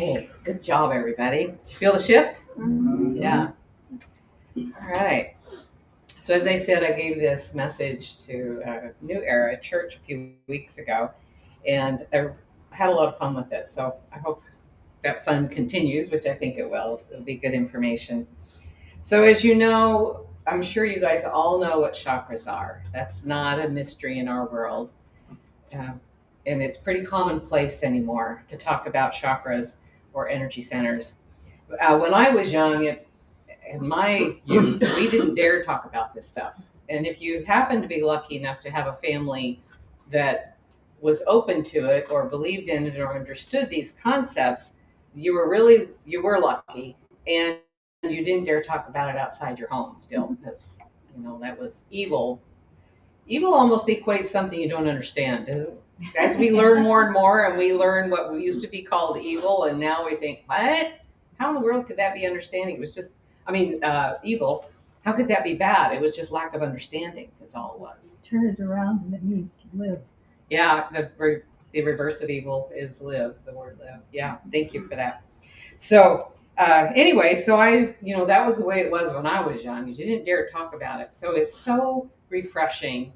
Okay, good job, everybody. Did you feel the shift? Mm-hmm. Yeah. All right. So as I said, I gave this message to New Era Church a few weeks ago, and I had a lot of fun with it. So I hope that fun continues, which I think it will. It'll be good information. So as you know, I'm sure you guys all know what chakras are. That's not a mystery in our world. Uh, and it's pretty commonplace anymore to talk about chakras or energy centers. When I was young, in my youth, we didn't dare talk about this stuff. And if you happen to be lucky enough to have a family that was open to it or believed in it or understood these concepts, you were lucky, and you didn't dare talk about it outside your home still, because that was evil. Evil almost equates something you don't understand. As we learn more and more, and we learn what used to be called evil, and now we think, what? How in the world could that be understanding? It was just, evil. How could that be bad? It was just lack of understanding. That's all it was. Turn it around and it means live. Yeah, the reverse of evil is live. The word live. Yeah, thank you for that. So anyway, so that was the way it was when I was young. You didn't dare talk about it. So it's so refreshing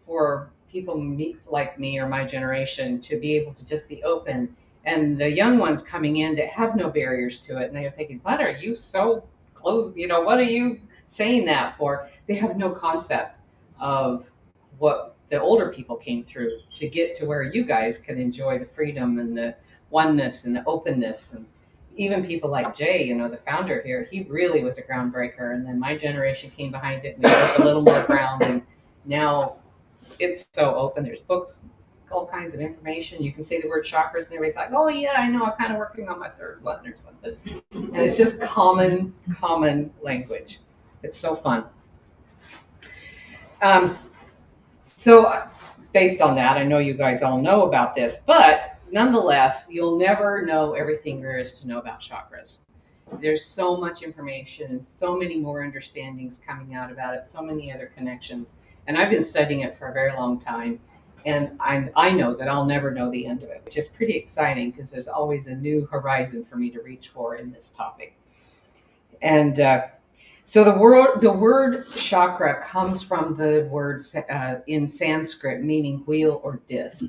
for people like me or my generation to be able to just be open, and the young ones coming in that have no barriers to it, and they're thinking, what are you so close, what are you saying that for? They have no concept of what the older people came through to get to where you guys can enjoy the freedom and the oneness and the openness. And even people like Jay, the founder here, he really was a groundbreaker, and then my generation came behind it and we broke a little more ground, and now it's so open. There's books, all kinds of information. You can say the word chakras and everybody's like, oh yeah, I know, I'm kind of working on my third one or something. And it's just common language. It's so fun. So based on that, I know you guys all know about this, but nonetheless, you'll never know everything there is to know about chakras. There's so much information, so many more understandings coming out about it, so many other connections. And I've been studying it for a very long time, and I know that I'll never know the end of it, which is pretty exciting because there's always a new horizon for me to reach for in this topic. And so the word chakra comes from the words in Sanskrit meaning wheel or disc.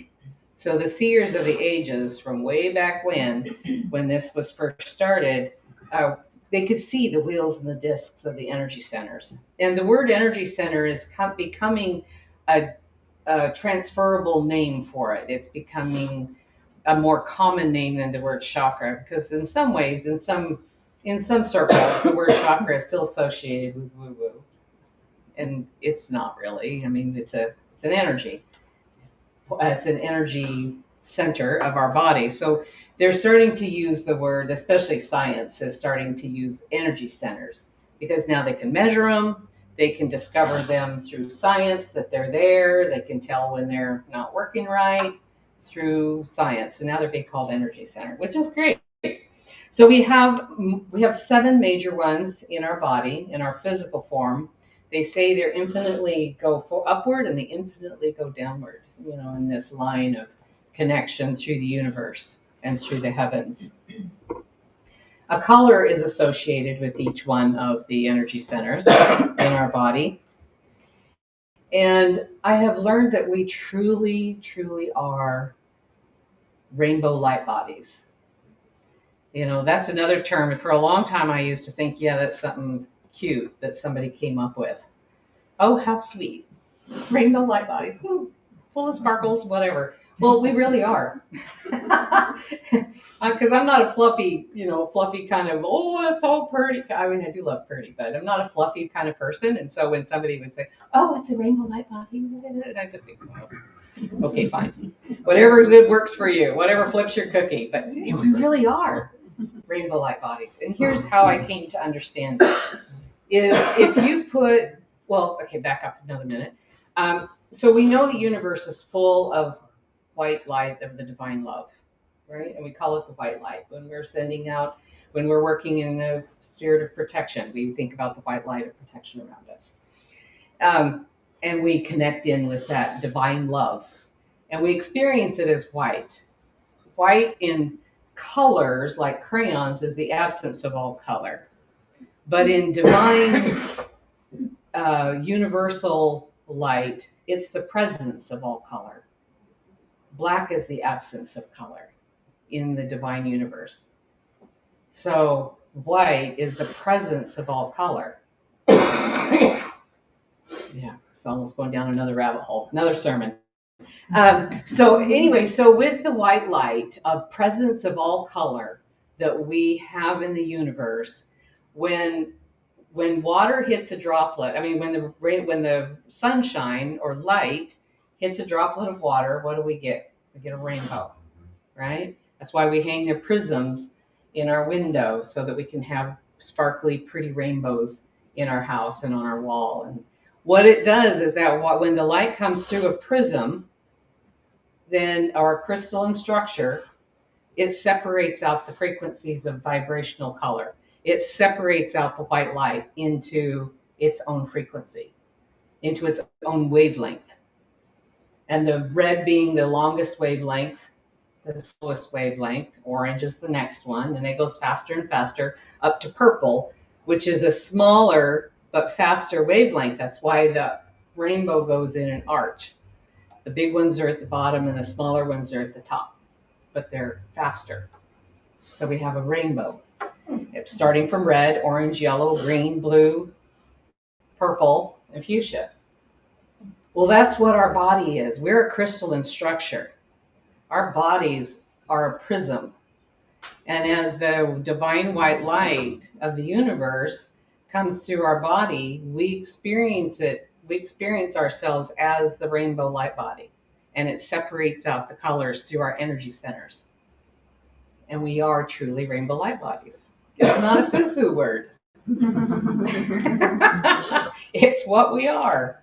So the seers of the ages from way back when this was first started, they could see the wheels and the discs of the energy centers. And the word energy center is becoming a transferable name for it. It's becoming a more common name than the word chakra, because in some ways, in some circles, the word chakra is still associated with woo-woo. And it's not really. I mean, it's an energy. It's an energy center of our body. So they're starting to use the word, especially science is starting to use energy centers, because now they can measure them. They can discover them through science that they're there. They can tell when they're not working right through science. So now they're being called energy center, which is great. So we have 7 major ones in our body, in our physical form. They say they're infinitely go upward and they infinitely go downward, in this line of connection through the universe and through the heavens. A color is associated with each one of the energy centers in our body. And I have learned that we truly, truly are rainbow light bodies. That's another term. For a long time, I used to think, yeah, that's something cute that somebody came up with. Oh, how sweet. Rainbow light bodies, full of sparkles, whatever. Well, we really are. Because I'm not a fluffy kind of, oh, that's so pretty. I mean, I do love pretty, but I'm not a fluffy kind of person. And so when somebody would say, oh, it's a rainbow light body, I just think, oh, okay, fine. Whatever good works for you, whatever flips your cookie. But we really are rainbow light bodies. And here's how I came to understand it. Is if you back up another minute. So we know the universe is full of white light of the divine love, right? And we call it the white light. When we're working in a spirit of protection, we think about the white light of protection around us. And we connect in with that divine love. And we experience it as white in colors, like crayons, is the absence of all color. But in divine universal light, it's the presence of all color. Black is the absence of color in the divine universe. So white is the presence of all color. Yeah, it's almost going down another rabbit hole, another sermon. So anyway, so with the white light of presence of all color that we have in the universe, when water hits a droplet, I mean, when the sunshine or light hits a droplet of water, what do we get? We get a rainbow, right? That's why we hang the prisms in our window so that we can have sparkly, pretty rainbows in our house and on our wall. And what it does is that when the light comes through a prism, then our crystalline structure, it separates out the frequencies of vibrational color. It separates out the white light into its own frequency, into its own wavelength. And the red being the longest wavelength, the slowest wavelength, orange is the next one, and it goes faster and faster up to purple, which is a smaller but faster wavelength. That's why the rainbow goes in an arch. The big ones are at the bottom and the smaller ones are at the top, but they're faster. So we have a rainbow. It's starting from red, orange, yellow, green, blue, purple, and fuchsia. Well, that's what our body is. We're a crystalline structure. Our bodies are a prism. And as the divine white light of the universe comes through our body, we experience it. We experience ourselves as the rainbow light body. And it separates out the colors through our energy centers. And we are truly rainbow light bodies. It's not a foo-foo word. It's what we are.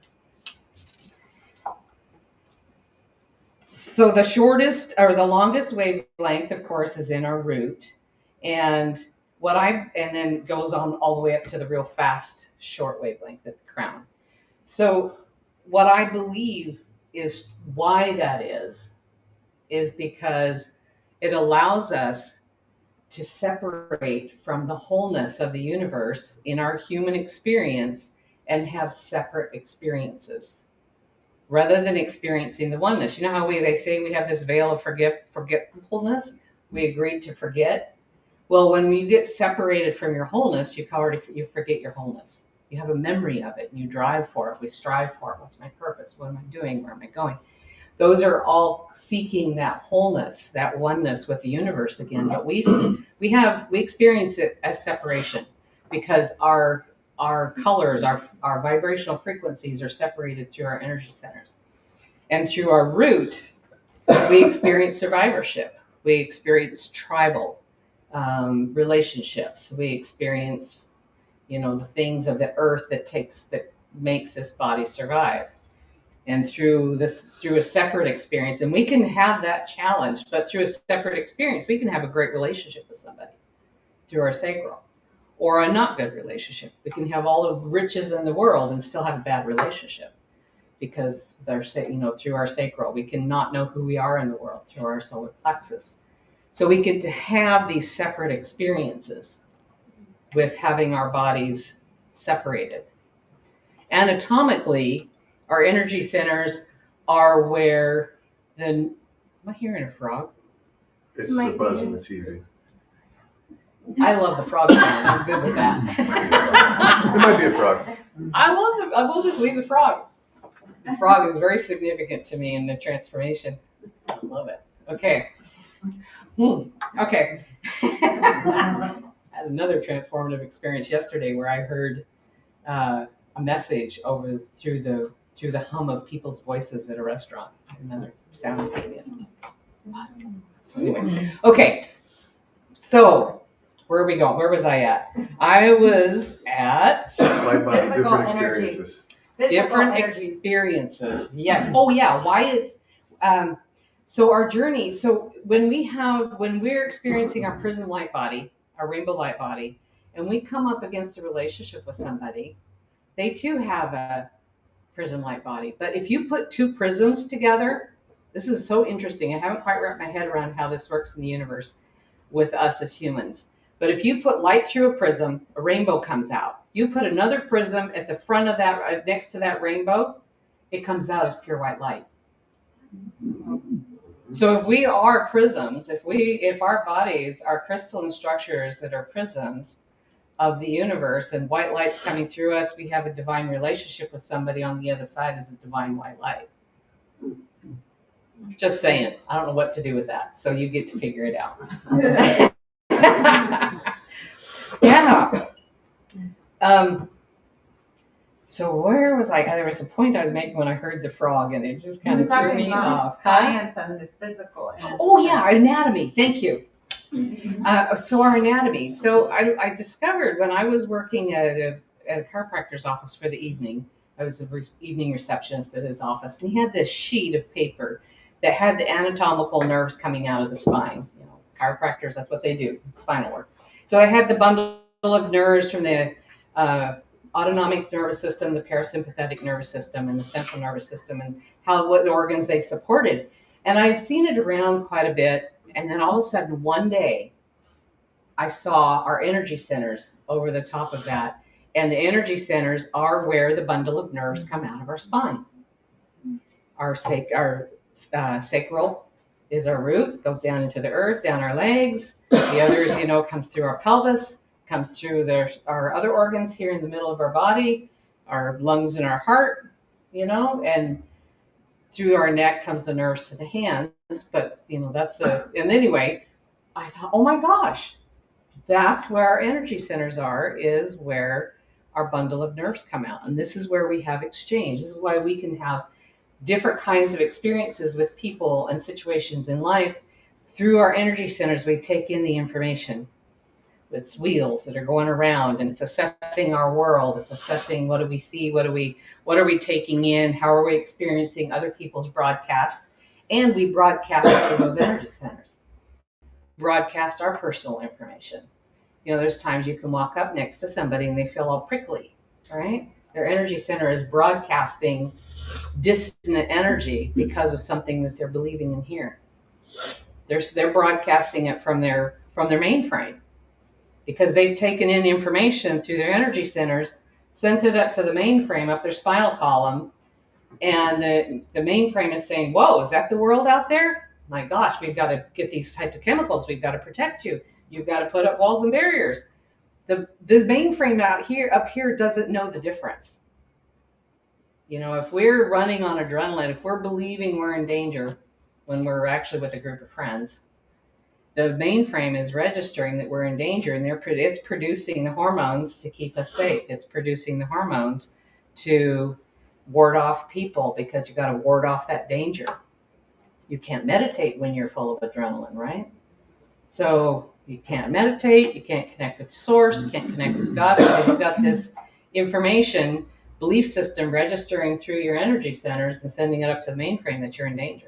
So the shortest or the longest wavelength, of course, is in our root. And then goes on all the way up to the real fast short wavelength at the crown. So what I believe is why that is because it allows us to separate from the wholeness of the universe in our human experience and have separate experiences rather than experiencing the oneness. You know how they say we have this veil of forgetfulness? We agreed to forget. Well, when you get separated from your wholeness, you forget your wholeness. You have a memory of it and you drive for it. We strive for it. What's my purpose? What am I doing? Where am I going? Those are all seeking that wholeness, that oneness with the universe again. But we experience it as separation because our colors, our vibrational frequencies are separated through our energy centers. And through our root, we experience survivorship. We experience tribal relationships. We experience, the things of the earth that makes this body survive. And through a separate experience, and we can have that challenge, but through a separate experience, we can have a great relationship with somebody through our sacral, or a not good relationship. We can have all the riches in the world and still have a bad relationship because through our sacral, we can not know who we are in the world through our solar plexus. So we get to have these separate experiences with having our bodies separated. Anatomically, our energy centers are where am I hearing a frog? It's the buzz in the TV. I love the frog sound. I'm good with that. It might be a frog. I will just leave the frog. The frog is very significant to me in the transformation. I love it. Okay. Okay. I had another transformative experience yesterday where I heard a message through the hum of people's voices at a restaurant. Another sound came in. So anyway, okay. So where are we going? Where was I at? I was at Light body, different experiences. Different experiences. Yes. Oh yeah. Why is so our journey? So when we're experiencing our prism light body, our rainbow light body, and we come up against a relationship with somebody, they too have a prism light body. But if you put two prisms together, this is so interesting. I haven't quite wrapped my head around how this works in the universe. with us as humans. But if you put light through a prism, a rainbow comes out. You put another prism at the front of that, next to that rainbow, it comes out as pure white light. So if we are prisms, if our bodies are crystalline structures that are prisms of the universe and white light's coming through us, we have a divine relationship with somebody on the other side as a divine white light. Just saying. I don't know what to do with that. So you get to figure it out. Yeah. So where was I? There was a point I was making when I heard the frog, and it just kind of threw me off. Science and the physical. Oh yeah, anatomy. Thank you. So our anatomy. So I discovered when I was working at a chiropractor's office for the evening. I was an evening receptionist at his office, and he had this sheet of paper that had the anatomical nerves coming out of the spine. You know, chiropractors, that's what they do, spinal work. So I had the bundle of nerves from the autonomic nervous system, the parasympathetic nervous system, and the central nervous system, and what organs they supported. And I've seen it around quite a bit. And then all of a sudden, one day, I saw our energy centers over the top of that. And the energy centers are where the bundle of nerves come out of our spine. Our sacral is our root, goes down into the earth, down our legs. The others, comes through our pelvis, comes through our other organs here in the middle of our body, our lungs and our heart, and through our neck comes the nerves to the hands. But, and anyway, I thought, oh my gosh, that's where our energy centers are, is where our bundle of nerves come out. And this is where we have exchange. This is why we can have different kinds of experiences with people and situations in life. Through our energy centers, we take in the information. It's wheels that are going around, and it's assessing our world. It's assessing what do we see, what are we taking in, how are we experiencing other people's broadcasts, and we broadcast through those energy centers. Broadcast our personal information. There's times you can walk up next to somebody and they feel all prickly, right? Their energy center is broadcasting dissonant energy because of something that they're believing in here. They're broadcasting it from their mainframe, because they've taken in information through their energy centers, sent it up to the mainframe, up their spinal column, and the mainframe is saying, whoa, is that the world out there? My gosh, we've got to get these types of chemicals. We've got to protect you. You've got to put up walls and barriers. The mainframe up here doesn't know the difference. If we're running on adrenaline, if we're believing we're in danger when we're actually with a group of friends, the mainframe is registering that we're in danger, and it's producing the hormones to keep us safe. It's producing the hormones to ward off people, because you got to ward off that danger. You can't meditate when you're full of adrenaline, right? So you can't meditate, you can't connect with source, you can't connect with God, because you've got this information, belief system registering through your energy centers and sending it up to the mainframe that you're in danger.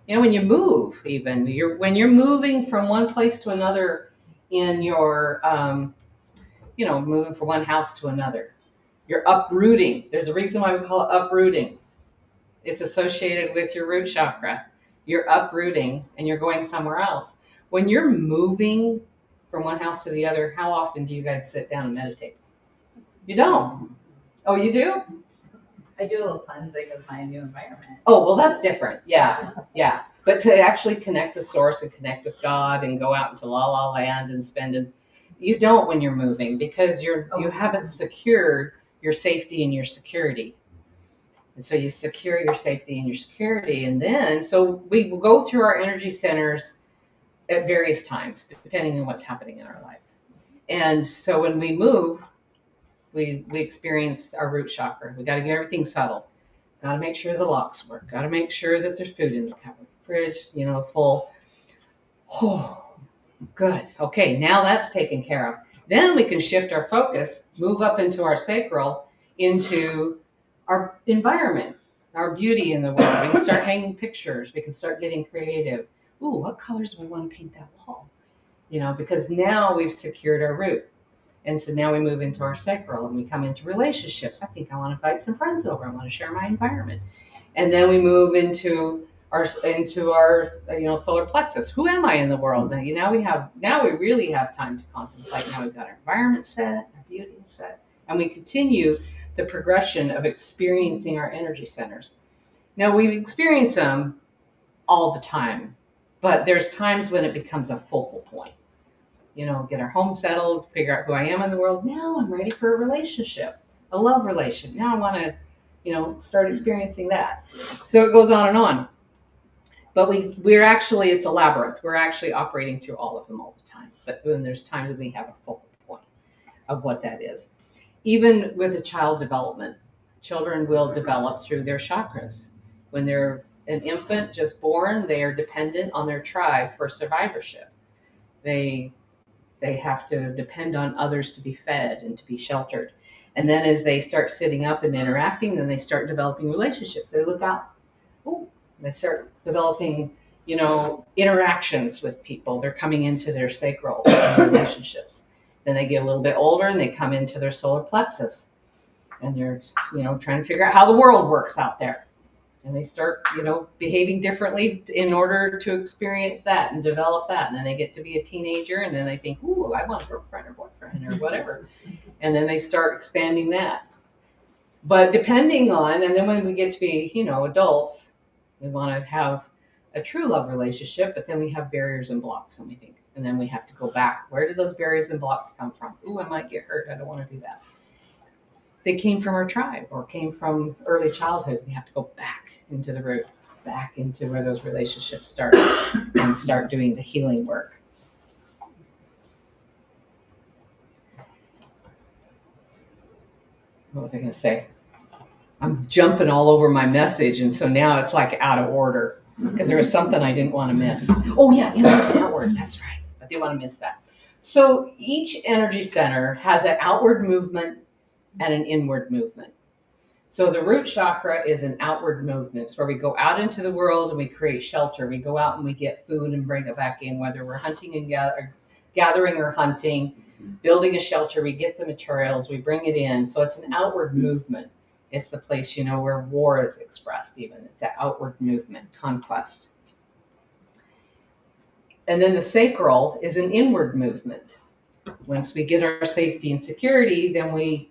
When you move, even when you're moving from one place to another in your, moving from one house to another, you're uprooting. There's a reason why we call it uprooting. It's associated with your root chakra. You're uprooting and you're going somewhere else. When you're moving from one house to the other, how often do you guys sit down and meditate? You don't. Oh, you do? I do a little cleansing of my new environment. Oh, well, that's different. Yeah. But to actually connect with source and connect with God and go out into la la land and you don't when you're moving, because you haven't secured your safety and your security. And so you secure your safety and your security. And then, so we will go through our energy centers at various times, depending on what's happening in our life. And so when we move, we experience our root chakra. We got to get everything settled. Got to make sure the locks work. Got to make sure that there's food in the cupboard, fridge, full. Oh, good. Okay, now that's taken care of. Then we can shift our focus, move up into our sacral, into our environment, our beauty in the world. We can start hanging pictures. We can start getting creative. Ooh, what colors do we want to paint that wall? Because now we've secured our root. And so now we move into our sacral and we come into relationships. I think I want to invite some friends over. I want to share my environment. And then we move into into our solar plexus. Who am I in the world? And now we really have time to contemplate. Now we've got our environment set, our beauty set, and we continue the progression of experiencing our energy centers. Now we experience them all the time, but there's times when it becomes a focal point. Get our home settled, figure out who I am in the world. Now I'm ready for a relationship, a love relation. Now I want to, start experiencing that. So it goes on and on. But we're actually, it's a labyrinth. We're actually operating through all of them all the time. But when there's times when we have a focal point of what that is. Even with a child development, children will develop through their chakras. When they're an infant just born, they are dependent on their tribe for survivorship. They have to depend on others to be fed and to be sheltered. And then as they start sitting up and interacting, then they start developing relationships. They look out. They start developing, interactions with people. They're coming into their sacral relationships. Then they get a little bit older and they come into their solar plexus. And they're, trying to figure out how the world works out there. And they start, behaving differently in order to experience that and develop that. And then they get to be a teenager and then they think, ooh, I want a girlfriend or boyfriend or whatever. And then they start expanding that. But depending on, and then when we get to be, adults, we want to have a true love relationship, but then we have barriers and blocks, and we think, and then we have to go back. Where did those barriers and blocks come from? Ooh, I might get hurt. I don't want to do that. They came from our tribe or came from early childhood. We have to go back into the root, back into where those relationships started, and start doing the healing work. What was I going to say? I'm jumping all over my message, and so now it's like out of order because there was something I didn't want to miss. Oh yeah, inward and outward. That's right. I didn't want to miss that. So each energy center has an outward movement and an inward movement. So the root chakra is an outward movement. It's where we go out into the world and we create shelter. We go out and we get food and bring it back in, whether we're hunting and gathering or hunting, building a shelter. We get the materials, we bring it in. So it's an outward movement. It's the place, where war is expressed even. It's an outward movement, conquest. And then the sacral is an inward movement. Once we get our safety and security, then we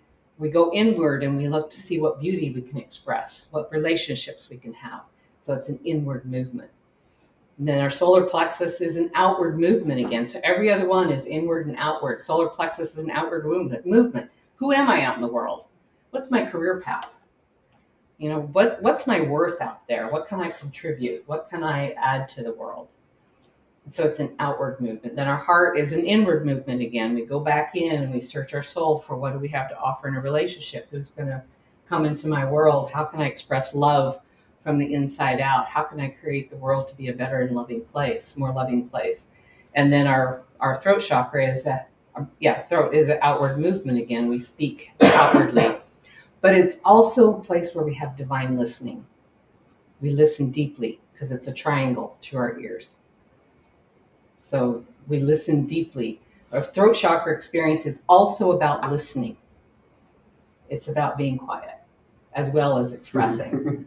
go inward and we look to see what beauty we can express, what relationships we can have. So it's an inward movement. And then our solar plexus is an outward movement again. So every other one is inward and outward. Solar plexus is an outward movement. Who am I out in the world? What's my career path? What's my worth out there? What can I contribute? What can I add to the world? And so it's an outward movement. Then our heart is an inward movement again. We go back in and we search our soul for what do we have to offer in a relationship? Who's going to come into my world? How can I express love from the inside out? How can I create the world to be a better and loving place, more loving place? And then our throat chakra is throat is an outward movement again. We speak outwardly. But it's also a place where we have divine listening. We listen deeply because it's a triangle through our ears. So we listen deeply. Our throat chakra experience is also about listening. It's about being quiet as well as expressing.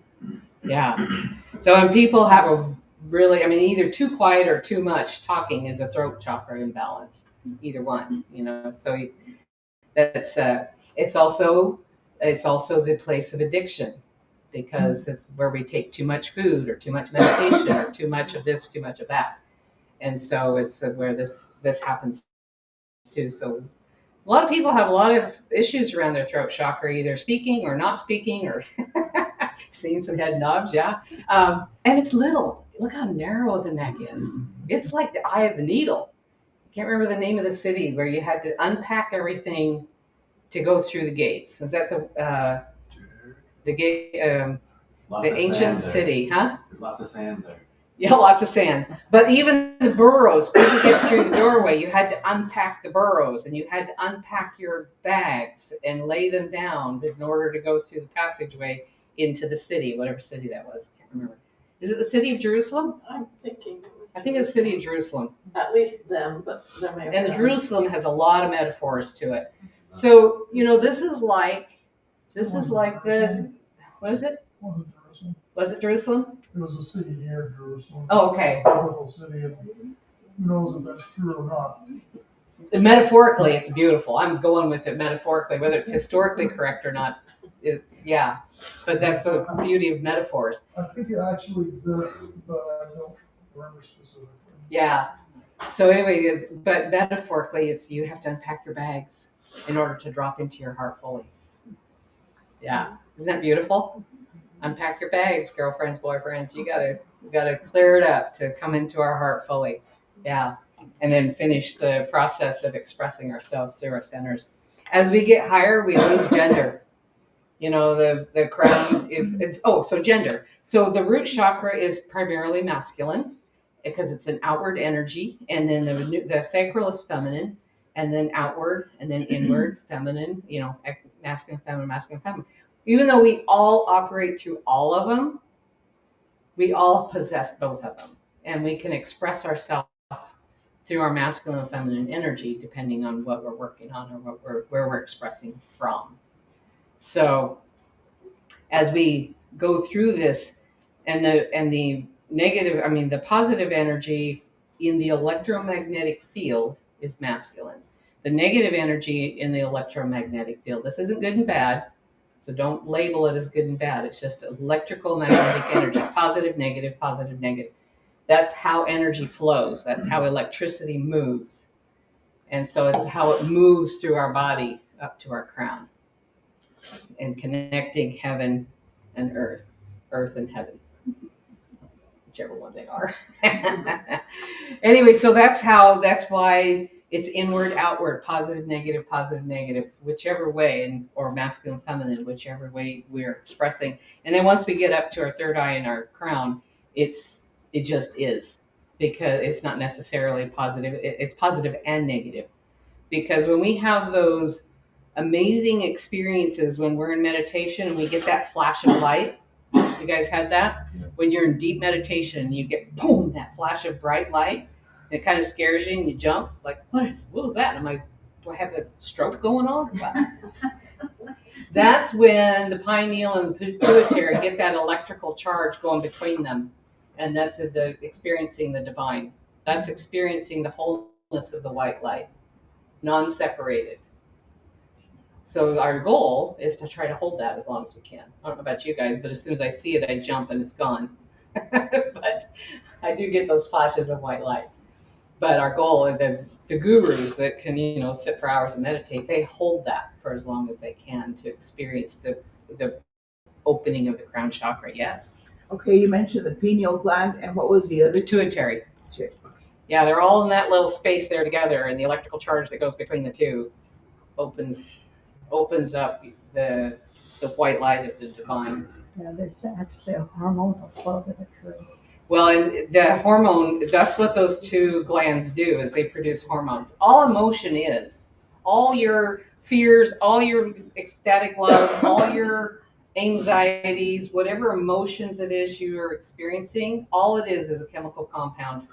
Yeah. So when people have a really, either too quiet or too much talking is a throat chakra imbalance. Either one, So that's it's also the place of addiction because it's where we take too much food or too much medication or too much of this, too much of that. And so it's where this happens too. So a lot of people have a lot of issues around their throat chakra, either speaking or not speaking or seeing some head knobs, yeah. And it's little. Look how narrow the neck is. It's like the eye of the needle. I can't remember the name of the city where you had to unpack everything to go through the gates. Was that the gate? The ancient city, huh? There's lots of sand there. Yeah, lots of sand. But even the burrows couldn't get through the doorway. You had to unpack the burrows and you had to unpack your bags and lay them down in order to go through the passageway into the city, whatever city that was. I can't remember. Is it the city of Jerusalem? I'm thinking it was. I think it's the city of Jerusalem. At least them, but there may have And the been. Jerusalem has a lot of metaphors to it. So, this is like this. What is it? Wasn't Jerusalem. Was it Jerusalem? It was a city near Jerusalem. Oh, okay. A biblical city, and who knows if that's true or not. Metaphorically, it's beautiful. I'm going with it metaphorically, whether it's historically correct or not. Yeah, but that's the beauty of metaphors. I think it actually exists, but I don't remember specifically. Yeah. So anyway, but metaphorically, it's you have to unpack your bags in order to drop into your heart fully. Yeah, isn't that beautiful? Unpack your bags, girlfriends, boyfriends. You gotta clear it up to come into our heart fully. Yeah, and then finish the process of expressing ourselves through our centers. As we get higher, we lose gender. You know, the crown. So gender. So the root chakra is primarily masculine because it's an outward energy, and then the sacral is feminine, and then outward, and then inward, feminine. You know, masculine, feminine, masculine, feminine. Even though we all operate through all of them, we all possess both of them, and we can express ourselves through our masculine and feminine energy, depending on what we're working on or where we're expressing from. So, as we go through this, and the negative, the positive energy in the electromagnetic field is masculine. The negative energy in the electromagnetic field, this isn't good and bad, so don't label it as good and bad. It's just electrical magnetic energy, positive, negative, positive, negative. That's how energy flows. That's how electricity moves. And so it's how it moves through our body up to our crown and connecting heaven and earth and heaven, whichever one they are. Anyway, so that's why it's inward, outward, positive, negative, whichever way, or masculine, feminine, whichever way we're expressing. And then once we get up to our third eye and our crown, it just is, because it's not necessarily positive. It's positive and negative, because when we have those amazing experiences when we're in meditation and we get that flash of light, you guys had that? When you're in deep meditation and you get boom, that flash of bright light, and it kind of scares you and you jump, like, what was that? And I'm like, do I have a stroke going on? That's when the pineal and the pituitary get that electrical charge going between them. And that's experiencing the divine. That's experiencing the wholeness of the white light, non-separated. So our goal is to try to hold that as long as we can. I don't know about you guys, but as soon as I see it, I jump and it's gone. But I do get those flashes of white light. But our goal, the gurus that can, sit for hours and meditate, they hold that for as long as they can to experience the opening of the crown chakra. Yes. Okay, you mentioned the pineal gland, and what was the other? Pituitary. Yeah, they're all in that little space there together, and the electrical charge that goes between the two opens up the white light of the divine. Yeah, there's actually a hormonal flow that occurs. Well, and the hormone, that's what those two glands do, is they produce hormones. All emotion is. All your fears, all your ecstatic love, all your anxieties, whatever emotions it is you are experiencing, all it is a chemical compound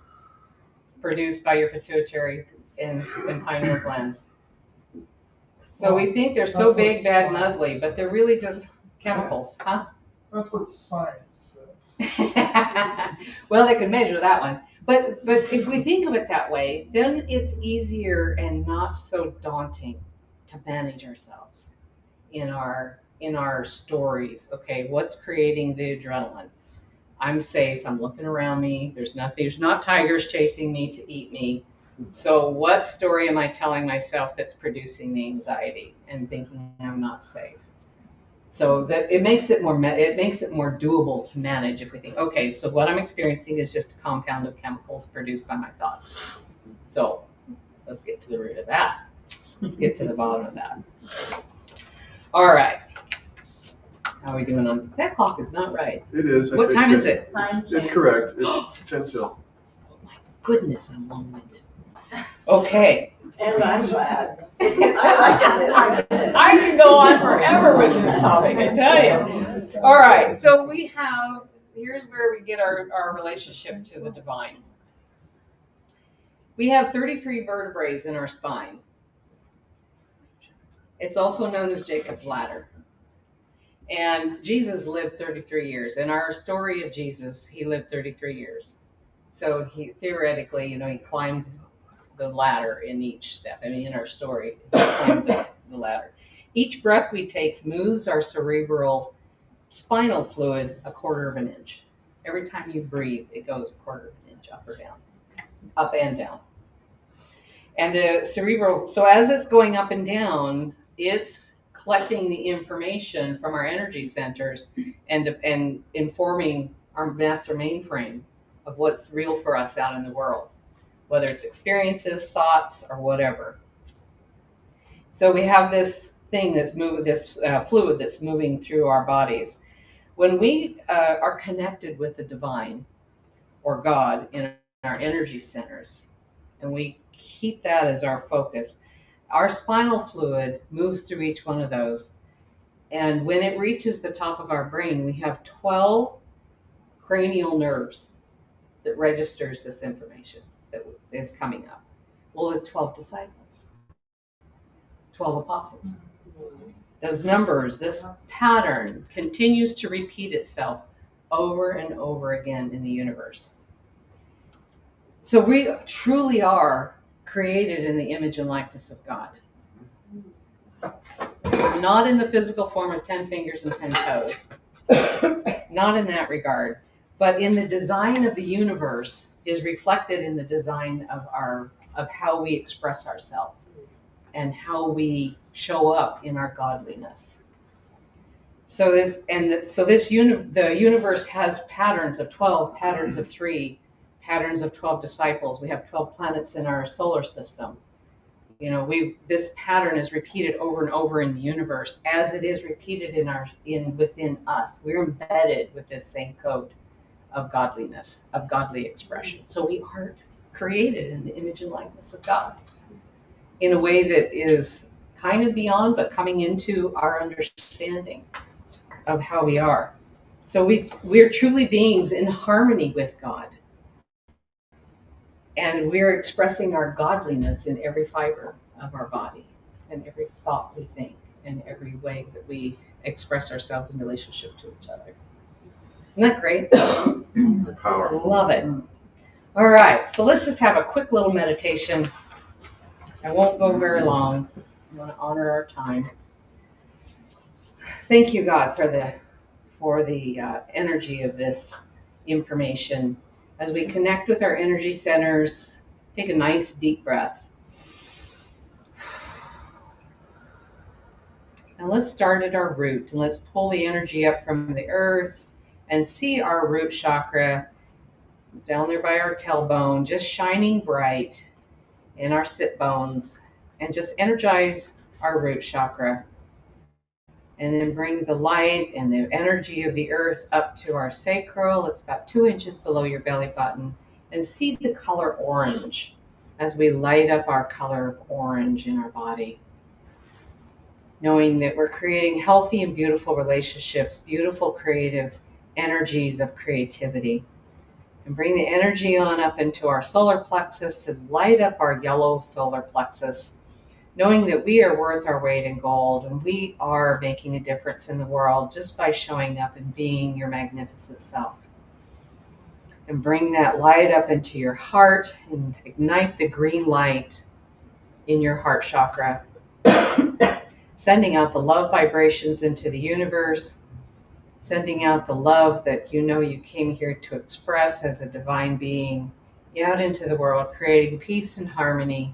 produced by your pituitary and pineal glands. So we think they're so big, bad, and ugly, but they're really just chemicals, huh? That's what science says. Well, they can measure that one. But if we think of it that way, then it's easier and not so daunting to manage ourselves in our stories. Okay, what's creating the adrenaline? I'm safe, I'm looking around me, there's not tigers chasing me to eat me. So what story am I telling myself that's producing the anxiety and thinking I'm not safe? So that it makes it more doable to manage if we think, okay, so what I'm experiencing is just a compound of chemicals produced by my thoughts. So let's get to the root of that. Let's get to the bottom of that. All right. How are we doing on that clock? Is not right. It is. What time is it? It's correct. It's 10 till. Oh my goodness, I'm long-winded. Okay. And I'm glad. I like it. I can go on forever with this topic, I tell you. All right, so here's where we get our relationship to the divine. We have 33 vertebrae in our spine. It's also known as Jacob's ladder. And Jesus lived 33 years. In our story of Jesus, he lived 33 years. So he theoretically, he climbed the ladder in each step. I mean, in our story, he climbed the ladder. Each breath we take moves our cerebral spinal fluid a quarter of an inch. Every time you breathe, it goes a quarter of an inch up or down, up and down. And the cerebral, so as it's going up and down, it's collecting the information from our energy centers and informing our master mainframe of what's real for us out in the world, whether it's experiences, thoughts, or whatever. So we have this thing that's moving, this fluid that's moving through our bodies. When we are connected with the divine or God in our energy centers, and we keep that as our focus, our spinal fluid moves through each one of those. And when it reaches the top of our brain, we have 12 cranial nerves that registers this information that is coming up. Well, the 12 disciples, 12 apostles. Those numbers, this pattern continues to repeat itself over and over again in the universe. So we truly are created in the image and likeness of God. Not in the physical form of 10 fingers and 10 toes. Not in that regard. But in the design of the universe is reflected in the design of how we express ourselves and how we show up in our godliness. So the universe has patterns of 12, patterns of 3, patterns of 12 disciples. We have 12 planets in our solar system. This pattern is repeated over and over in the universe as it is repeated within us. We're embedded with this same code of godliness, of godly expression. So we are created in the image and likeness of God in a way that is kind of beyond, but coming into our understanding of how we are. So we're truly beings in harmony with God. And we're expressing our godliness in every fiber of our body, and every thought we think, and every way that we express ourselves in relationship to each other. Isn't that great? Powerful. Love it. All right, so let's just have a quick little meditation. I won't go very long. I want to honor our time. Thank you, God, for the energy of this information. As we connect with our energy centers, take a nice deep breath. And let's start at our root, and let's pull the energy up from the earth and see our root chakra down there by our tailbone, just shining bright in our sit bones, and just energize our root chakra. And then bring the light and the energy of the earth up to our sacral. It's about 2 inches below your belly button. And see the color orange as we light up our color of orange in our body. Knowing that we're creating healthy and beautiful relationships, beautiful creative energies of creativity. And bring the energy on up into our solar plexus to light up our yellow solar plexus. Knowing that we are worth our weight in gold and we are making a difference in the world just by showing up and being your magnificent self. And bring that light up into your heart and ignite the green light in your heart chakra. Sending out the love vibrations into the universe. Sending out the love that you came here to express as a divine being out into the world, creating peace and harmony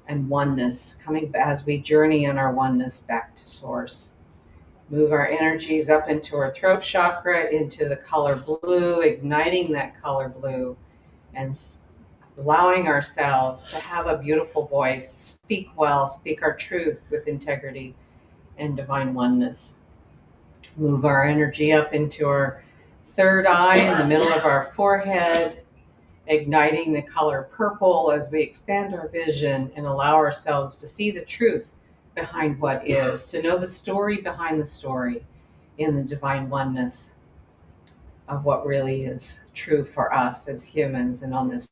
and oneness, coming as we journey in our oneness back to source. Move our energies up into our throat chakra, into the color blue, igniting that color blue, and allowing ourselves to have a beautiful voice, speak well, speak our truth with integrity and divine oneness. Move our energy up into our third eye in the middle of our forehead, igniting the color purple as we expand our vision and allow ourselves to see the truth behind what is, to know the story behind the story in the divine oneness of what really is true for us as humans and on this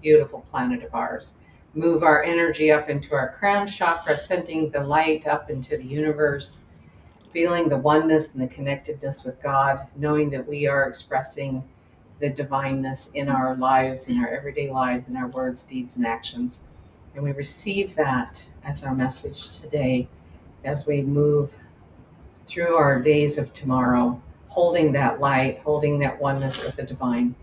beautiful planet of ours. Move our energy up into our crown chakra, sending the light up into the universe, feeling the oneness and the connectedness with God, knowing that we are expressing the divineness in our lives, in our everyday lives, in our words, deeds, and actions. And we receive that as our message today as we move through our days of tomorrow, holding that light, holding that oneness with the divine,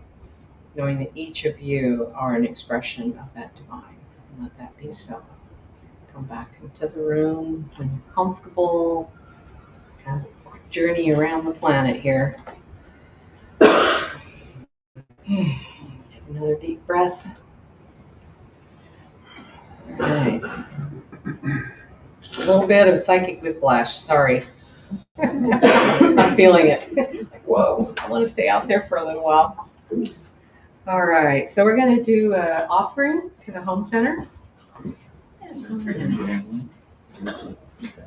knowing that each of you are an expression of that divine. And let that be so. Come back into the room when you're comfortable. It's kind of a quick journey around the planet here. Take another deep breath. All right. A little bit of psychic whiplash, sorry. I'm feeling it. Like, whoa, I want to stay out there for a little while. All right, so we're going to do an offering to the home center.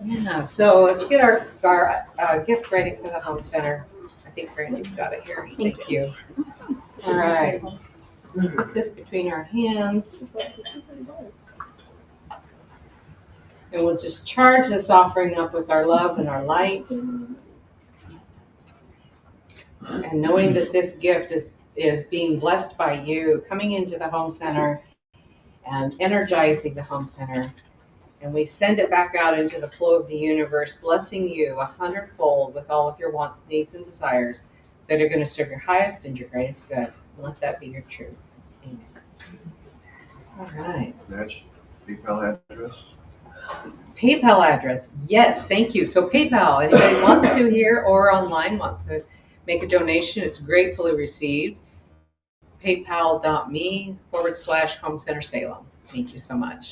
Yeah, so let's get our gift ready for the home center. I think Brandy's got it here. Thank you. All right, put this between our hands. And we'll just charge this offering up with our love and our light. And knowing that this gift is being blessed by you, coming into the home center and energizing the home center. And we send it back out into the flow of the universe, blessing you 100-fold with all of your wants, needs, and desires that are going to serve your highest and your greatest good. Let that be your truth. Amen. All right. Madge, PayPal address? PayPal address. Yes, thank you. So PayPal, anybody wants to here or online wants to make a donation, it's gratefully received. PayPal.me/Home Center Salem. Thank you so much.